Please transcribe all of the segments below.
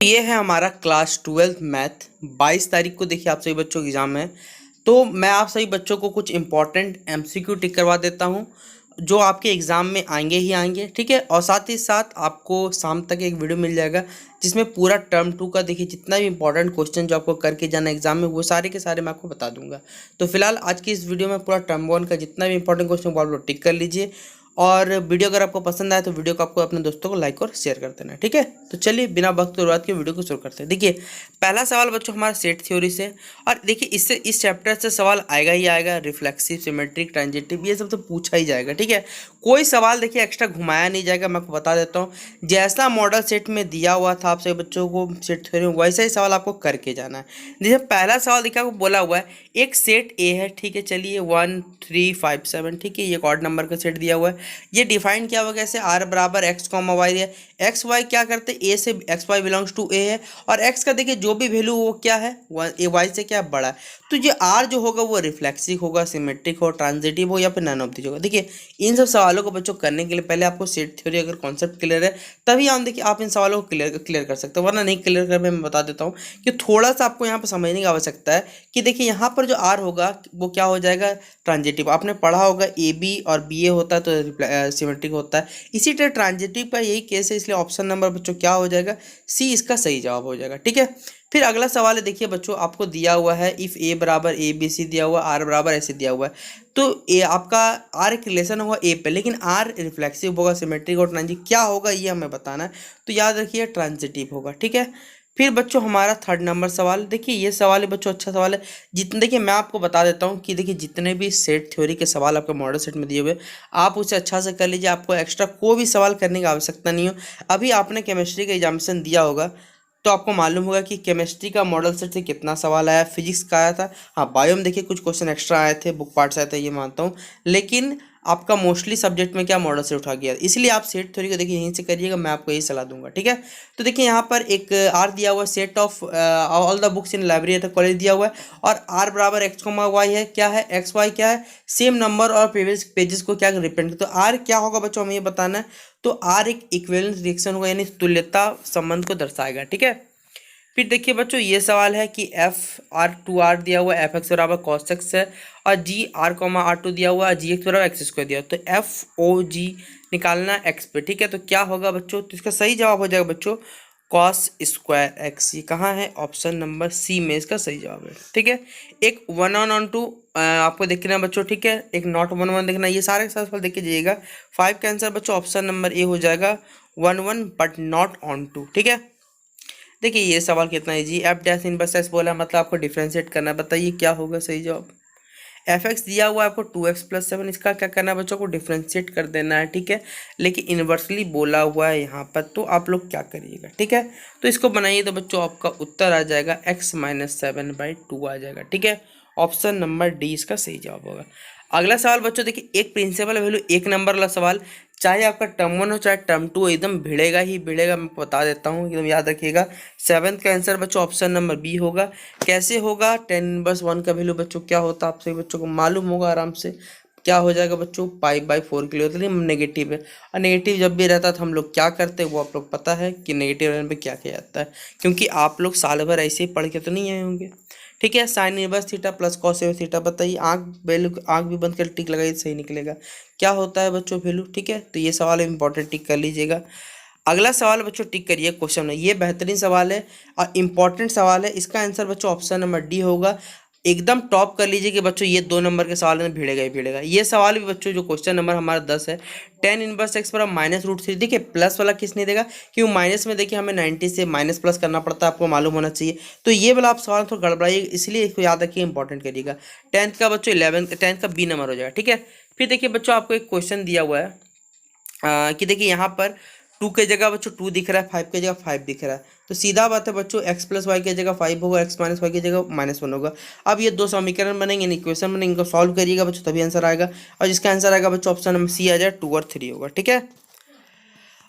ये है हमारा क्लास 12th मैथ। 22 तारीख को देखिए आप सभी बच्चों का एग्जाम है। तो मैं आप सभी बच्चों को कुछ इंपॉर्टेंट एमसीक्यू टिक करवा देता हूँ जो आपके एग्ज़ाम में आएंगे ही आएंगे, ठीक है। और साथ ही साथ आपको शाम तक एक वीडियो मिल जाएगा जिसमें पूरा टर्म 2 का देखिए जितना भी इंपॉर्टेंट क्वेश्चन जो आपको करके जाना एग्जाम में वो सारे के सारे मैं आपको बता दूंगा। तो फिलहाल आज की इस वीडियो में पूरा टर्म 1 का जितना भी इंपॉर्टेंट क्वेश्चन वो आप लोग टिक कर लीजिए। और वीडियो अगर आपको पसंद आए तो वीडियो को आपको अपने दोस्तों को लाइक और शेयर कर देना, ठीक है। तो चलिए बिना वक्त बर्बाद के वीडियो को शुरू करते हैं। देखिए पहला सवाल बच्चों हमारा सेट थ्योरी से, और देखिए इससे इस चैप्टर से सवाल आएगा ही आएगा। रिफ्लेक्सिव, सिमेट्रिक, ट्रांजिटिव ये सब तो पूछा ही जाएगा, ठीक है। कोई सवाल देखिए एक्स्ट्रा घुमाया नहीं जाएगा। मैं आपको बता देता हूँ जैसा मॉडल सेट में दिया हुआ था आप सभी बच्चों को सेट थ्योरी में वैसा ही सवाल आपको करके जाना है। जैसे पहला सवाल देखिए आपको बोला हुआ है एक सेट ए है, ठीक है। चलिए 1 3 5 7, ठीक है। ये एक ऑड नंबर का सेट दिया हुआ है। ये डिफाइन किया हुआ कैसे, आर बराबर एक्स कॉमा वाई है। एक्स वाई क्या करते हैं, ए से एक्स वाई बिलोंग्स टू ए है, और एक्स का देखिए जो भी वैल्यू वो क्या है ए वाई से क्या बड़ा है। तो ये आर जो होगा वो रिफ्लेक्सिव होगा, सिमेट्रिक हो, ट्रांजिटिव हो या फिर नॉन ऑफ दिस होगा। देखिए इन सब सवालों को बच्चों करने के लिए पहले आपको सेट थ्योरी अगर कॉन्सेप्ट क्लियर है तभी आप देखिए आप इन सवालों को क्लियर कर सकते हो, वरना नहीं क्लियर कर मैं बता देता हूँ कि थोड़ा सा आपको यहाँ पर समझने की आवश्यकता है कि देखिए यहाँ पर जो आर होगा वो क्या हो जाएगा, ट्रांजिटिव। आपने पढ़ा होगा ए बी और बी ए होता है तो सिमेट्रिक होता है। इसी तरह ट्रांजिटिव का यही केस है, इसलिए ऑप्शन नंबर बच्चों क्या हो जाएगा, सी इसका सही जवाब हो जाएगा, ठीक है। फिर अगला सवाल है, देखिए बच्चों आपको दिया हुआ है इफ ए बराबर ए बी सी दिया हुआ, आर बराबर ऐसे दिया हुआ है। तो ए आपका आर एक रिलेशन होगा ए पे, लेकिन आर रिफ्लेक्सिव होगा, सिमेट्रिक और ट्रांजिटिव क्या होगा ये हमें बताना है। तो याद रखिए ट्रांजिटिव होगा, ठीक है। फिर बच्चों हमारा थर्ड नंबर सवाल, देखिए ये सवाल है बच्चों अच्छा सवाल है। जितने देखिए मैं आपको बता देता हूँ कि देखिए जितने भी सेट थ्योरी के सवाल आपके मॉडल सेट में दिए हुए आप उसे अच्छा से कर लीजिए। आपको एक्स्ट्रा कोई भी सवाल करने की आवश्यकता नहीं हो। अभी आपने केमिस्ट्री का एग्जामिनेशन दिया होगा तो आपको मालूम होगा कि केमिस्ट्री का मॉडल सेट से कितना सवाल आया, फिजिक्स का आया था। हाँ बायो में देखिए कुछ क्वेश्चन एक्स्ट्रा आए थे, बुक पार्ट्स आए थे ये मानता हूँ, लेकिन आपका मोस्टली सब्जेक्ट में क्या मॉडल से उठा गया, इसलिए आप सेट थ्योरी को देखिए यहीं से करिएगा, मैं आपको यही सलाह दूंगा, ठीक है। तो देखिए यहाँ पर एक आर दिया हुआ है, set of all the books in library at college दिया हुआ है, और आर बराबर एक्स कोमा वाई है, क्या है एक्स वाई क्या है, सेम नंबर और प्रीवियस पेजेस को क्या रिप्रेजेंट। तो आर क्या होगा बच्चों हमें ये बताना है। तो आर एक इक्विवेलेंस रिएक्शन होगा, यानी तुल्यता संबंध को दर्शाएगा, ठीक है। फिर देखिए बच्चों ये सवाल है कि एफ आर टू आर दिया हुआ है, एफ एक्स बराबर कॉस एक्स है, और जी आर कॉमा आर टू दिया हुआ है, जी एक्स बराबर एक्स स्क्वायर दिया हुआ। तो एफ ओ जी निकालना एक्स पे, ठीक है। तो क्या होगा बच्चों, तो इसका सही जवाब हो जाएगा बच्चों कॉस स्क्वायर एक्स। ये कहाँ है, ऑप्शन नंबर सी में इसका सही जवाब है, ठीक है। एक 1 ऑन 2 आपको देखना है बच्चों, ठीक है। एक नॉट 1 1 देखना, ये सारे सवाल देख के जाइएगा। 5 का आंसर बच्चों ऑप्शन नंबर ए हो जाएगा 1 1 बट नॉट ऑन 2, ठीक है। देखिए ये सवाल कितना easy, F dash inverse x बोला मतलब आपको डिफरेंशिएट करना है, बताइए क्या होगा सही जवाब। एफ एक्स दिया हुआ है आपको 2x+7, इसका क्या करना है बच्चों को डिफरेंशिएट कर देना है, ठीक है। लेकिन इन्वर्सली बोला हुआ है यहाँ पर, तो आप लोग क्या करिएगा, ठीक है। तो इसको बनाइए तो बच्चों आपका उत्तर आ जाएगा x-7/2 आ जाएगा, ठीक है। ऑप्शन नंबर डी इसका सही जवाब होगा। अगला सवाल बच्चों देखिए एक प्रिंसिपल वैल्यू एक नंबर वाला सवाल, चाहे आपका टर्म 1 हो चाहे टर्म 2 एकदम भिड़ेगा ही भिड़ेगा, मैं बता देता हूँ एकदम याद रखिएगा। 7th का आंसर बच्चों ऑप्शन नंबर बी होगा। कैसे होगा, 10 इनवर्स 1 का वैल्यू बच्चों क्या होता है आप सभी बच्चों को मालूम होगा आराम से, क्या हो जाएगा बच्चों पाई/4 के लिए होता है, नेगेटिव है। और नेगेटिव जब भी रहता है तो हम लोग क्या करते हैं वो आप लोग पता है कि नेगेटिव रहने पे क्या किया जाता है, क्योंकि आप लोग साल भर ऐसे ही पढ़ के तो नहीं आए होंगे, ठीक है। Sine inverse theta plus cos inverse theta, बताइए आँख भी बंद कर टिक लगाइए सही निकलेगा, क्या होता है बच्चों वैल्यू, ठीक है। तो ये सवाल इंपॉर्टेंट टिक कर लीजिएगा। अगला सवाल बच्चों टिक करिए क्वेश्चन में, ये बेहतरीन सवाल है और इंपॉर्टेंट सवाल है। इसका आंसर बच्चों ऑप्शन नंबर डी होगा। एकदम टॉप कर लीजिए कि बच्चों ये 2 नंबर के सवाल में भिड़ेगा ही भिड़ेगा। ये सवाल भी बच्चों जो क्वेश्चन नंबर हमारा 10 है, 10 इनवर्स एक्स पर -√3, देखिए प्लस वाला किस नहीं देगा, क्योंकि माइनस में देखिए हमें 90 से माइनस प्लस करना पड़ता है, आपको मालूम होना चाहिए। तो ये वाला आप सवाल थोड़ा गड़बड़ाइए, इसलिए इसको याद रखिए इंपॉर्टेंट करिएगा। 10th का बच्चों 10th का बी नंबर हो जाएगा, ठीक है। फिर देखिए बच्चों आपको एक क्वेश्चन दिया हुआ है कि देखिए यहाँ पर 2 की जगह बच्चों 2 दिख रहा है, 5 की जगह 5 दिख रहा है, तो सीधा बात है बच्चों x+y की जगह 5 होगा, x-y की जगह -1 होगा। अब ये 2 समीकरण बनेंगे, इक्वेशन बनेंगे, इनको सॉल्व करिएगा बच्चों तभी आंसर आएगा, और जिसका आंसर आएगा बच्चों ऑप्शन नंबर सी आ जाए 2 और 3 होगा, ठीक है।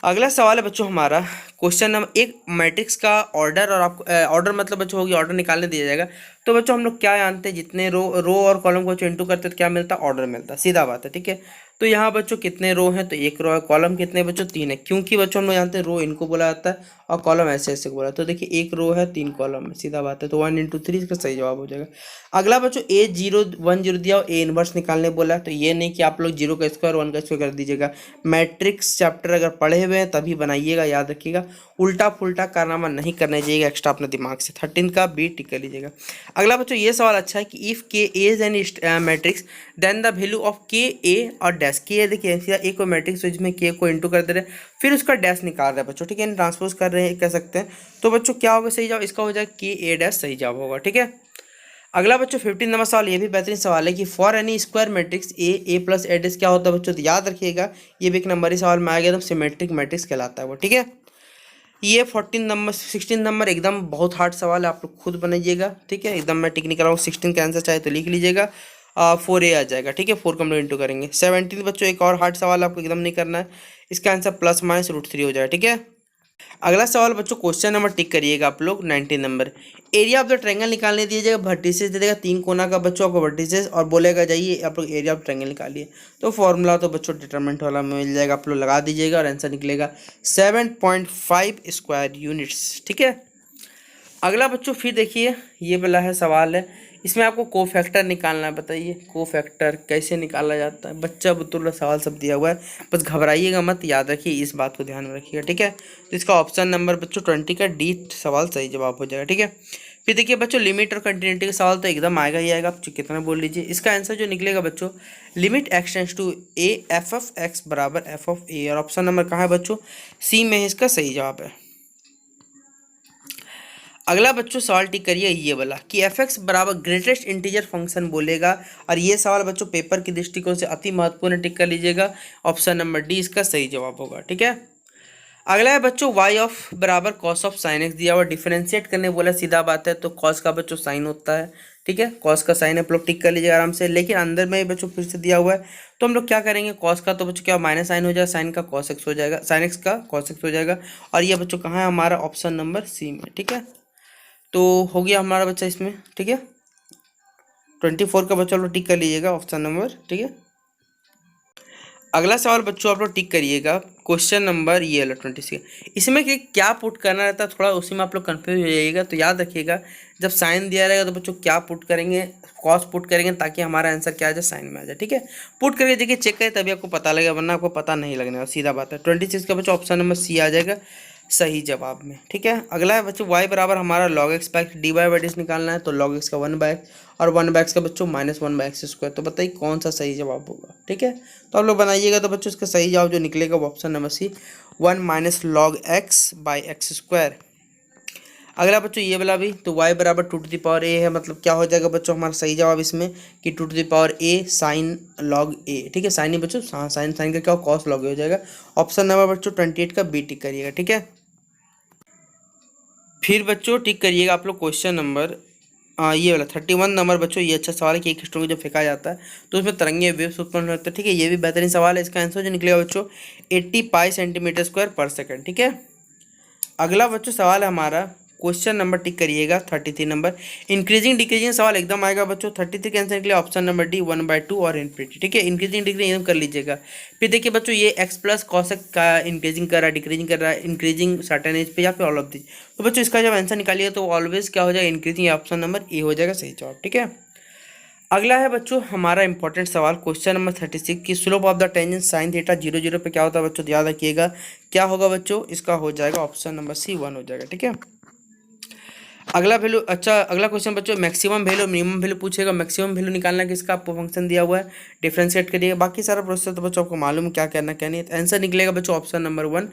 अगला सवाल है बच्चों हमारा क्वेश्चन नंबर एक मैट्रिक्स का ऑर्डर, और आपको ऑर्डर मतलब बच्चों होगी ऑर्डर निकालने दिया जाएगा। तो बच्चों हम लोग क्या जानते हैं, जितने रो और कॉलम को इंटू करते तो क्या मिलता है, ऑर्डर मिलता है, सीधा बात है, ठीक है। तो यहाँ बच्चों कितने रो हैं, तो 1 रो है, कॉलम कितने बच्चों 3 है, क्योंकि बच्चों हम लोग जानते हैं रो इनको बोला जाता है और कॉलम ऐसे ऐसे बोला, तो देखिए एक रो है 3 कॉलम है, सीधा बात है, तो 1 × 3 इसका सही जवाब हो जाएगा। अगला बच्चों A01 दिया और A इनवर्स निकालने बोला, तो ये नहीं कि आप लोग 0 का स्क्वायर 1 का स्क्वायर कर दीजिएगा। मैट्रिक्स चैप्टर अगर पढ़े हुए हैं तभी बनाइएगा, याद रखिएगा, उल्टा पुल्टा कारनामा नहीं करना चाहिए एक्स्ट्रा अपने दिमाग से। 13 का बी टिक कर लीजिएगा। अगला बच्चों ये सवाल अच्छा है कि if k is an matrix then the value of k a और डैश। के देखिए सीधा ए को मैट्रिक्स जिसमें के को इंटू कर दे रहे हैं, फिर उसका डैश निकाल रहे हैं बच्चों, ठीक है, ट्रांसपोज कर रहे हैं कह सकते हैं। तो बच्चों क्या होगा सही जवाब, इसका हो जाएगा के ए डैश सही जवाब होगा, ठीक है। अगला बच्चों 15 नंबर सवाल, ये भी बेहतरीन सवाल है कि for N E square matrix A plus A dash क्या होता है बच्चों, तो याद रखिएगा ये भी एक नंबर ही सवाल में आ गया, तो सिमेट्रिक मैट्रिक्स कहलाता है वो, ठीक है। ये 16 नंबर एकदम बहुत हार्ड सवाल है, आप लोग खुद बनाइएगा, ठीक है, एकदम मैं टेक्निकल हूँ। 16 का आंसर चाहे तो लिख लीजिएगा, 4A आ जाएगा, ठीक है, 4 का हम लोग इंटू करेंगे। 17 बच्चों एक और हार्ड सवाल आपको एकदम नहीं करना है, इसका आंसर ±√3 हो जाएगा, ठीक है। अगला सवाल बच्चों क्वेश्चन नंबर टिक करिएगा आप लोग 19 number. Area of the triangle निकालने दीजिएगा, वर्टिसेस दे देगा 3 कोना का बच्चों आपको वर्टिसेस, और बोलेगा जाइए आप लोग एरिया ऑफ ट्रायंगल निकालिए। तो फॉर्मूला तो बच्चों डिटरमिनेंट वाला मिल जाएगा, आप लोग लगा दीजिएगा और आंसर निकलेगा 7.5 स्क्वायर यूनिट्स, ठीक है। अगला बच्चों फिर देखिए ये वाला है सवाल है, इसमें आपको कोफैक्टर निकालना है। बताइए कोफैक्टर कैसे निकाला जाता है, बच्चा बुतुल्ला सवाल सब दिया हुआ है, बस घबराइएगा मत, याद रखिए, इस बात को ध्यान में रखिएगा, ठीक है। तो इसका ऑप्शन नंबर बच्चों 20 का डी सवाल सही जवाब हो जाएगा, ठीक है। फिर देखिए बच्चों लिमिट और कंटिन्यूटी का सवाल तो एकदम आएगा ही आएगा, आप कितना बोल लीजिए। इसका आंसर जो निकलेगा बच्चों, limit x tends to a f(x) बराबर f(a), और ऑप्शन नंबर कहाँ है बच्चों, सी में इसका सही जवाब है। अगला बच्चों सवाल टिक करिए ये वाला कि f(x) बराबर ग्रेटेस्ट इंटीजर फंक्शन बोलेगा, और ये सवाल बच्चों पेपर के दृष्टिकोण से अति महत्वपूर्ण, टिक कर लीजिएगा, ऑप्शन नंबर डी इसका सही जवाब होगा, ठीक है। अगला है बच्चों y ऑफ बराबर कॉस ऑफ साइन x दिया हुआ, डिफरेंशिएट करने बोला, सीधा बात है, तो कॉस का बच्चों साइन होता है, ठीक है, कॉस का साइन आप लोग टिक कर लीजिए आराम से। लेकिन अंदर में बच्चों फिर से दिया हुआ है, तो हम लोग क्या करेंगे, कॉस का तो बच्चों क्या माइनस साइन हो जाएगा, साइन का कॉस एक्स हो जाएगा, साइन एक्स का कॉस एक्स हो जाएगा, और ये बच्चों कहाँ है हमारा ऑप्शन नंबर सी में, ठीक है। तो हो गया हमारा बच्चा इसमें, ठीक है। 24 का बच्चा आप लोग टिक कर लीजिएगा ऑप्शन नंबर, ठीक है। अगला सवाल बच्चों आप लोग टिक करिएगा क्वेश्चन नंबर ये वाला 26। इसमें कि क्या पुट करना रहता है, थोड़ा उसी में आप लोग कन्फ्यूज हो जाइएगा, तो याद रखिएगा जब साइन दिया रहेगा तो बच्चों क्या पुट करेंगे, कॉस पुट करेंगे, ताकि हमारा आंसर क्या आ जाए, साइन में आ जाए, ठीक है। पुट करके देखिए चेक करें तभी आपको पता लगेगा, वरना आपको पता नहीं लगने वाला, सीधा बात है। 26 का बच्चों ऑप्शन नंबर सी आ जाएगा सही जवाब में, ठीक है। अगला है बच्चों y बराबर हमारा log x बाई dy/dt निकालना है, तो log x का 1/x और 1/x का बच्चों -1/x², तो बताइए कौन सा सही जवाब होगा, ठीक है। तो आप लोग बनाइएगा, तो बच्चों इसका सही जवाब जो निकलेगा वो option number C 1 - log x/x²। अगला बच्चों ये वाला भी, तो y बराबर 2⁴ है, मतलब क्या हो जाएगा बच्चों हमारा सही जवाब इसमें कि 2⁴ साइन log a, ठीक है, साइन ही बच्चों, हाँ साइन का क्या कॉस log a हो जाएगा। ऑप्शन नंबर बच्चों 28 का बी टिक करिएगा, ठीक है। फिर बच्चों टिक करिएगा आप लोग क्वेश्चन नंबर ये वाला 31 नंबर बच्चों। ये अच्छा सवाल है कि एक स्ट्रोक जब फेंका जाता है तो उसमें तरंगे वेव्स उत्पन्न होते हैं, ठीक है, ये भी बेहतरीन सवाल है। इसका आंसर जो निकलेगा बच्चों 80 पाई cm²/s, ठीक है। अगला बच्चों सवाल है हमारा क्वेश्चन नंबर टिक करिएगा 33 नंबर। इंक्रीजिंग डिक्रीजिंग सवाल एकदम आएगा बच्चों। 33 के आंसर के लिए ऑप्शन नंबर डी 1/2 और इन्फिनिटी, ठीक है। इंक्रीजिंग डिक्रीजिंग एकदम कर लीजिएगा। फिर देखिए बच्चों ये x प्लस कॉस का इंक्रीजिंग कर रहा है, डिक्रीजिंग कर रहा है, इंक्रीजिंग सर्टेन एज पे या फिर ऑल ऑफ दिस। तो बच्चों इसका जब आंसर निकालिए तो ऑलवेज क्या हो जाएगा, इंक्रीजिंग, ऑप्शन नंबर ए हो जाएगा सही जवाब, ठीक है। अगला है बच्चों हमारा इंपॉर्टेंट सवाल क्वेश्चन नंबर 36 की slope of the tangent sine theta 0 0 पे क्या होता है बच्चों, याद रखिएगा क्या होगा बच्चों, इसका हो जाएगा ऑप्शन नंबर सी 1 हो जाएगा, ठीक है। अगला वैल्यू, अच्छा अगला क्वेश्चन बच्चों मैक्सिमम वैल्यू मिनिमम वैल्यू पूछेगा। मैक्सिमम वैल्यू निकालना किसका आपको फंक्शन दिया हुआ है, डिफरेंशिएट करिएगा, बाकी सारा प्रोसेस तो बच्चों आपको मालूम क्या करना क्या नहीं। आंसर निकलेगा बच्चों ऑप्शन नंबर 1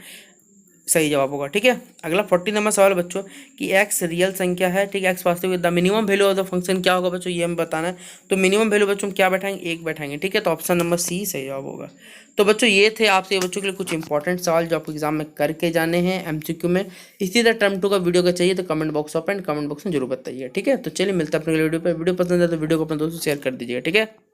सही जवाब होगा, ठीक है। अगला 40 नंबर सवाल बच्चों कि x रियल संख्या है, ठीक है, x वास्तविक, the minimum value of the function क्या होगा बच्चों, ये हमें बताना है। तो मिनिमम वैल्यू बच्चों हम क्या बैठाएंगे, 1 बैठाएंगे, ठीक है, तो ऑप्शन नंबर सी सही जवाब होगा। तो बच्चों ये थे आपसे बच्चों के लिए कुछ इंपॉर्टेंट सवाल जो आपको एग्जाम में करके जाने हैं एमसीक्यू में। इसी तरह टर्म 2 का वीडियो का चाहिए तो comment box open, comment box में जरूर बताइए, ठीक है। तो चलिए मिलते हैं अपने वीडियो पर। वीडियो पसंद है तो वीडियो को अपने दोस्तों शेयर कर दीजिएगा, ठीक है।